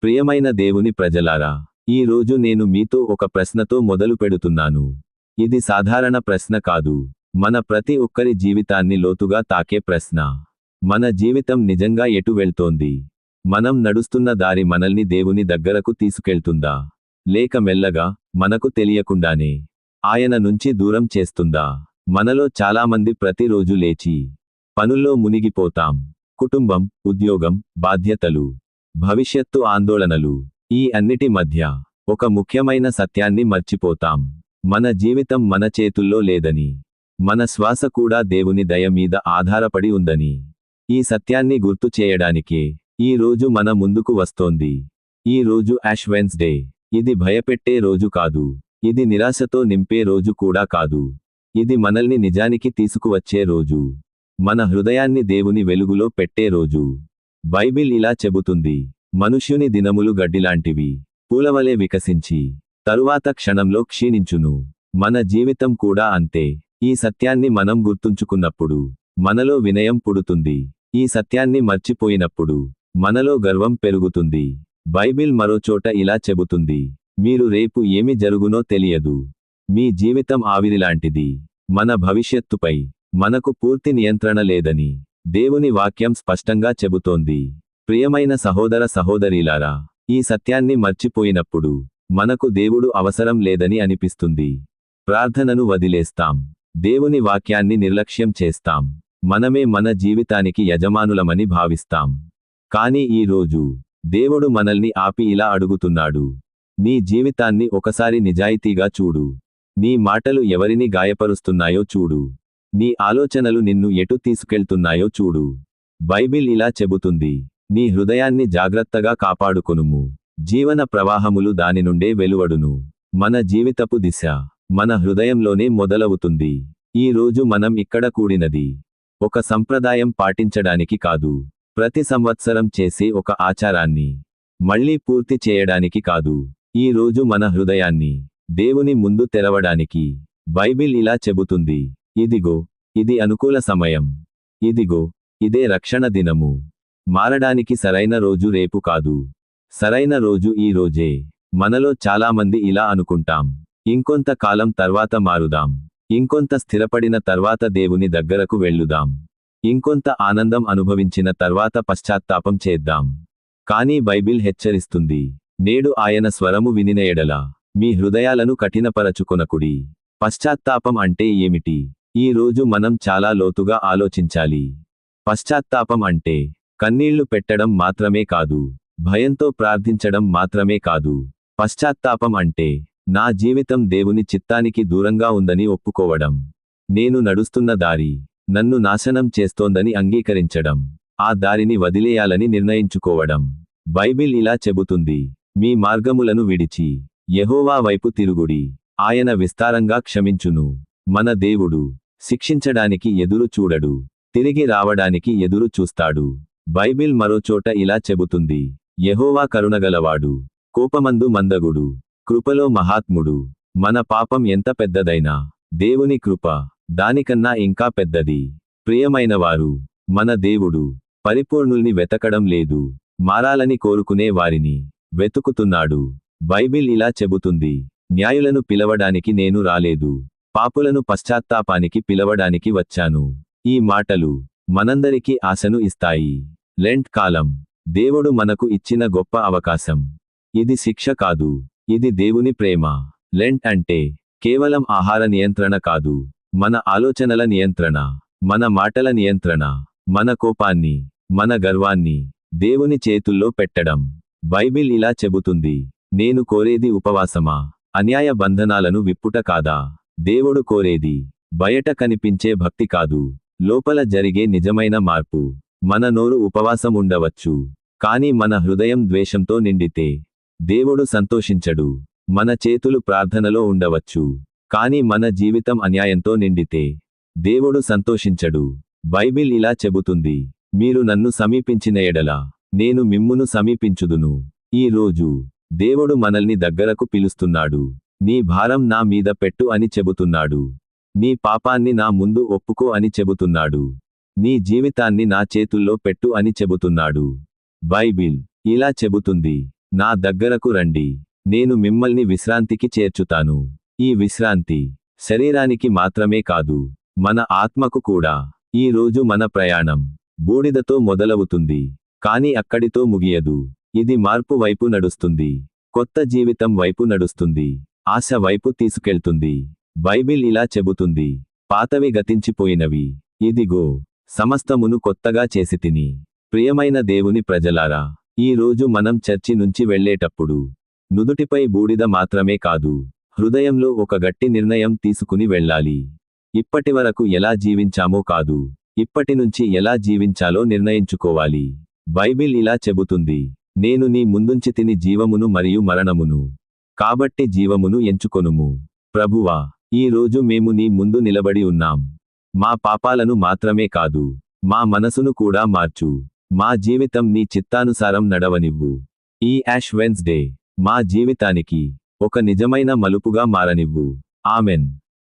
ప్రియమైన దేవుని ప్రజలారా, ఈ రోజు నేను మీతో ఒక ప్రశ్నతో మొదలు పెడుతున్నాను. ఇది సాధారణ ప్రశ్న కాదు. మన ప్రతి ఒక్కరి జీవితాన్ని లోతుగా తాకే ప్రశ్న. మన జీవితం నిజంగా ఎటు వెళ్తోంది? మనం నడుస్తున్న దారి మనల్ని దేవుని దగ్గరకు తీసుకెళ్తుందా? లేక మెల్లగా, మనకు తెలియకుండానే, ఆయన నుంచి దూరం చేస్తుందా? మనలో చాలామంది ప్రతిరోజు లేచి, పనుల్లో మునిగిపోతాం. కుటుంబం, ఉద్యోగం, బాధ్యతలు, భవిష్యత్తు ఆందోళనలు, ఈ అన్నిటి మధ్య ఒక ముఖ్యమైన సత్యాన్ని మర్చిపోతాం. మన జీవితం మన చేతుల్లో లేదని, మన శ్వాస కూడా దేవుని దయ మీద ఆధారపడి ఉందని. ఈ సత్యాన్ని గుర్తు చేయడానికే ఈ రోజు మన ముందుకు వస్తోంది. ఈ రోజు యాష్ వెన్స్డే. ఇది భయపెట్టే రోజు కాదు. ఇది నిరాశతో నింపే రోజు కూడా కాదు. ఇది మనల్ని నిజానికి తీసుకువచ్చే రోజు. మన హృదయాన్ని దేవుని వెలుగులో పెట్టే రోజు. బైబిల్ ఇలా చెబుతుంది: మనుష్యుని దినములు గడ్డిలాంటివి, పూలవలె వికసించి తరువాత క్షణంలో క్షీణించును. మన జీవితం కూడా అంతే. ఈ సత్యాన్ని మనం గుర్తుంచుకున్నప్పుడు మనలో వినయం పుడుతుంది. ఈ సత్యాన్ని మర్చిపోయినప్పుడు మనలో గర్వం పెరుగుతుంది. బైబిల్ మరోచోట ఇలా చెబుతుంది: మీరు రేపు ఏమి జరుగునో తెలియదు. మీ జీవితం ఆవిరిలాంటిది. మన భవిష్యత్తుపై మనకు పూర్తి నియంత్రణ లేదని దేవుని వాక్యం స్పష్టంగా చెబుతోంది. ప్రియమైన సహోదర సహోదరీలారా, ఈ సత్యాన్ని మర్చిపోయినప్పుడు మనకు దేవుడు అవసరం లేదని అనిపిస్తుంది. ప్రార్థనను వదిలేస్తాం. దేవుని వాక్యాన్ని నిర్లక్ష్యం చేస్తాం. మనమే మన జీవితానికి యజమానులమని భావిస్తాం. కానీ ఈ రోజు దేవుడు మనల్ని ఆపి ఇలా అడుగుతున్నాడు: నీ జీవితాన్ని ఒకసారి నిజాయితీగా చూడు. నీ మాటలు ఎవరిని గాయపరుస్తున్నాయో చూడు. నీ ఆలోచనలు నిన్ను ఎటు తీసుకెళ్తున్నాయో చూడు. బైబిల్ ఇలా చెబుతుంది: నీ హృదయాన్ని జాగ్రత్తగా కాపాడుకొనుము. జీవన ప్రవాహములు దాని నుండే వెలువడును. మన జీవితపు దిశ మన హృదయంలోనే మొదలవుతుంది. ఈ రోజు మనం ఇక్కడ కూడినది ఒక సంప్రదాయం పాటించడానికి కాదు. ప్రతి సంవత్సరం చేసే ఒక ఆచారాన్ని మళ్ళీ పూర్తి చేయడానికి కాదు. ఈ రోజు మన హృదయాన్ని దేవుని ముందు తెరవడానికి. బైబిల్ ఇలా చెబుతుంది: ఇదిగో, ఇది అనుకూల సమయం. ఇదిగో, ఇదే రక్షణ దినము. మారడానికి సరైన రోజు రేపు కాదు. సరైన రోజు ఈ రోజే. మనలో చాలామంది ఇలా అనుకుంటాం: ఇంకొంత కాలం తర్వాత మారుదాం. ఇంకొంత స్థిరపడిన తర్వాత దేవుని దగ్గరకు వెళ్ళుదాం. ఇంకొంత ఆనందం అనుభవించిన తర్వాత పశ్చాత్తాపం చేద్దాం. కానీ బైబిల్ హెచ్చరిస్తుంది: నేడు ఆయన స్వరము వినిన ఎడల మీ హృదయాలను కఠినపరచుకొనకుడి. పశ్చాత్తాపం అంటే ఏమిటి? ఈ రోజు మనం చాలా లోతుగా ఆలోచించాలి. పశ్చాత్తాపం అంటే కన్నీళ్లు పెట్టడం మాత్రమే కాదు. భయంతో ప్రార్థించడం మాత్రమే కాదు. పశ్చాత్తాపం అంటే నా జీవితం దేవుని చిత్తానికి దూరంగా ఉందని ఒప్పుకోవడం. నేను నడుస్తున్న దారి నన్ను నాశనం చేస్తోందని అంగీకరించడం. ఆ దారిని వదిలేయాలని నిర్ణయించుకోవడం. బైబిల్ ఇలా చెబుతుంది: మీ మార్గములను విడిచి యెహోవా వైపు తిరుగుడి. ఆయన విస్తారంగా క్షమించును. మన దేవుడు శిక్షించడానికి ఎదురు చూడడు, తిరిగి రావడానికి ఎదురు చూస్తాడు. బైబిల్ మరోచోట ఇలా చెబుతుంది: యెహోవా కరుణగలవాడు, కోపమందు మందగుడు, కృపలో మహాత్ముడు. మన పాపం ఎంత పెద్దదైనా దేవుని కృప దానికన్నా ఇంకా పెద్దది. ప్రియమైనవారు, మన దేవుడు పరిపూర్ణుల్ని వెతకడం లేదు, మారాలని కోరుకునే వారిని వెతుకుతున్నాడు. బైబిల్ ఇలా చెబుతుంది: న్యాయులను పిలవడానికి నేను రాలేదు, పాపులను పశ్చాత్తాపానికి పిలవడానికి వచ్చాను. ఈ మాటలు మనందరికీ ఆశను ఇస్తాయి. లెంట్ కాలం దేవుడు మనకు ఇచ్చిన గొప్ప అవకాశం. ఇది శిక్ష కాదు, ఇది దేవుని ప్రేమ. లెంట్ అంటే కేవలం ఆహార నియంత్రణ కాదు, మన ఆలోచనల నియంత్రణ, మన మాటల నియంత్రణ, మన కోపాన్ని, మన గర్వాన్ని దేవుని చేతుల్లో పెట్టడం. బైబిల్ ఇలా చెబుతుంది: నేను కోరేది ఉపవాసమా, అన్యాయ బంధనాలను విప్పుట కాదా? దేవుడు కోరేది బయట కనిపించే భక్తి కాదు, లోపల జరిగే నిజమైన మార్పు. మన నోరు ఉపవాసం ఉండవచ్చు, కానీ మన హృదయం ద్వేషంతో నిండితే దేవుడు సంతోషించడు. మన చేతులు ప్రార్థనలో ఉండవచ్చు, కానీ మన జీవితం అన్యాయంతో నిండితే దేవుడు సంతోషించడు. బైబిల్ ఇలా చెబుతుంది: మీరు నన్ను సమీపించిన ఎడల నేను మిమ్మును సమీపించుదును. ఈ రోజు దేవుడు మనల్ని దగ్గరకు పిలుస్తున్నాడు. నీ భారం నా మీద పెట్టు అని చెబుతున్నాడు. నీ పాపాన్ని నా ముందు ఒప్పుకో అని చెబుతున్నాడు. నీ జీవితాన్ని నా చేతుల్లో పెట్టు అని చెబుతున్నాడు. బైబిల్ ఇలా చెబుతుంది: నా దగ్గరకు రండి. నేను మిమ్మల్ని విశ్రాంతికి చేర్చుతాను. ఈ విశ్రాంతి శరీరానికి మాత్రమే కాదు, మన ఆత్మకు కూడా. ఈ రోజు మన ప్రయాణం బూడిదతో మొదలవుతుంది, కానీ అక్కడితో ముగియదు. ఇది మార్పు వైపు నడుస్తుంది, కొత్త జీవితం వైపు నడుస్తుంది, ఆశ వైపు తీసుకెళ్తుంది. బైబిల్ ఇలా చెబుతుంది, పాతవి గతించిపోయినవి, ఇదిగో సమస్తమును కొత్తగా చేసితిని. ప్రియమైన దేవుని ప్రజలారా, ఈ రోజు మనం చర్చి నుంచి వెళ్ళేటప్పుడు నుదుటిపై బూడిద మాత్రమే కాదు, హృదయంలో ఒక గట్టి నిర్ణయం తీసుకుని వెళ్ళాలి. ఇప్పటివరకు ఎలా జీవించామో కాదు, ఇప్పటి నుంచి ఎలా జీవించాలో నిర్ణయించుకోవాలి. బైబిల్ ఇలా చెబుతుంది, నేను నీ ముందుంచితిని జీవమును మరియు మరణమును, కాబట్టి జీవమును ఎంచుకొనుము. ప్రభువా, ఈ రోజు మేము నీ ముందు నిలబడి ఉన్నాం. మా పాపాలను మాత్రమే కాదు, మా మనసును కూడా మార్చు. మా జీవితం నీ చిత్తానుసారం నడవనివ్వు. ఈ యాష్ వెన్స్డే మా జీవితానికి ఒక నిజమైన మలుపుగా మారనివ్వు. ఆమెన్.